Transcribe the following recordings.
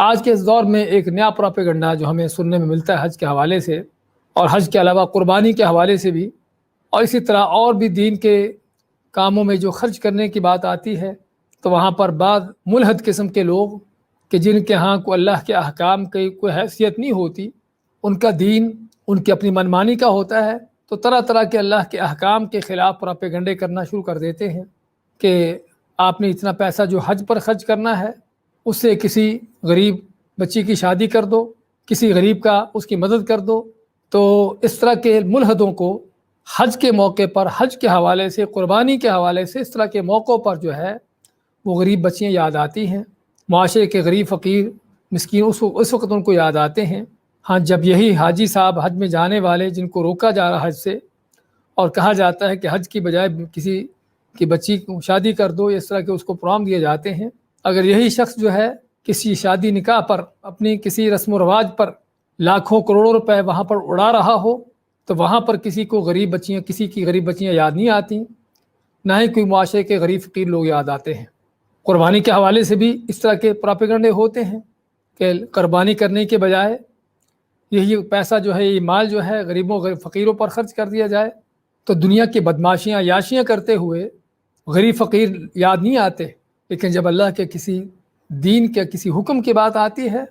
آج کے اس دور میں ایک نیا پروپیگنڈا جو ہمیں سننے میں ملتا ہے حج کے حوالے سے، اور حج کے علاوہ قربانی کے حوالے سے بھی، اور اسی طرح اور بھی دین کے کاموں میں جو خرچ کرنے کی بات آتی ہے، تو وہاں پر بعض ملحد قسم کے لوگ کہ جن کے ہاں کو اللہ کے احکام کی کوئی حیثیت نہیں ہوتی، ان کا دین ان کی اپنی منمانی کا ہوتا ہے، تو طرح طرح کے اللہ کے احکام کے خلاف پروپیگنڈے کرنا شروع کر دیتے ہیں کہ آپ نے اتنا پیسہ جو حج پر خرچ کرنا ہے، اس سے کسی غریب بچی کی شادی کر دو، کسی غریب کا اس کی مدد کر دو۔ تو اس طرح کے ملحدوں کو حج کے موقع پر، حج کے حوالے سے، قربانی کے حوالے سے، اس طرح کے موقعوں پر جو ہے وہ غریب بچیاں یاد آتی ہیں، معاشرے کے غریب فقیر مسکین اس وقت ان کو یاد آتے ہیں۔ ہاں، جب یہی حاجی صاحب حج میں جانے والے جن کو روکا جا رہا حج سے، اور کہا جاتا ہے کہ حج کی بجائے کسی کی بچی کو شادی کر دو، اس طرح کے اس کو پروگرام دیے جاتے ہیں، اگر یہی شخص جو ہے کسی شادی نکاح پر، اپنی کسی رسم و رواج پر لاکھوں کروڑوں روپے وہاں پر اڑا رہا ہو، تو وہاں پر کسی کی غریب بچیاں یاد نہیں آتی، نہ ہی کوئی معاشرے کے غریب فقیر لوگ یاد آتے ہیں۔ قربانی کے حوالے سے بھی اس طرح کے پروپیگنڈے ہوتے ہیں کہ قربانی کرنے کے بجائے یہی پیسہ جو ہے، یہ مال جو ہے غریبوں فقیروں پر خرچ کر دیا جائے، تو دنیا کی بدماشیاں عیاشیاں کرتے ہوئے غریب فقیر یاد نہیں آتے، لیکن جب اللہ کے کسی دین کے کسی حکم کی بات آتی ہے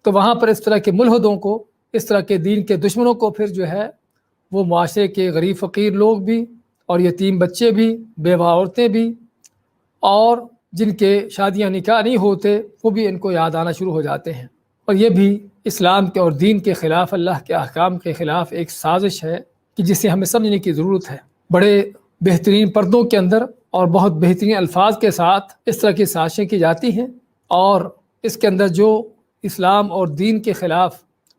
تو وہاں پر اس طرح کے ملحدوں کو، اس طرح کے دین کے دشمنوں کو پھر جو ہے وہ معاشرے کے غریب فقیر لوگ بھی، اور یتیم بچے بھی، بیوہ عورتیں بھی، اور جن کے شادیاں نکاح نہیں ہوتے، وہ بھی ان کو یاد آنا شروع ہو جاتے ہیں۔ اور یہ بھی اسلام کے اور دین کے خلاف، اللہ کے احکام کے خلاف ایک سازش ہے کہ جسے ہمیں سمجھنے کی ضرورت ہے۔ بڑے بہترین پردوں کے اندر اور بہت بہترین الفاظ کے ساتھ اس طرح کی سازشیں کی جاتی ہیں، اور اس کے اندر جو اسلام اور دین کے خلاف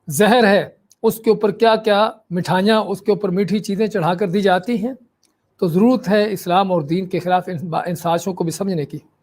زہر ہے، اس کے اوپر کیا کیا مٹھائیاں، اس کے اوپر میٹھی چیزیں چڑھا کر دی جاتی ہیں، تو ضرورت ہے اسلام اور دین کے خلاف ان سازشوں کو بھی سمجھنے کی۔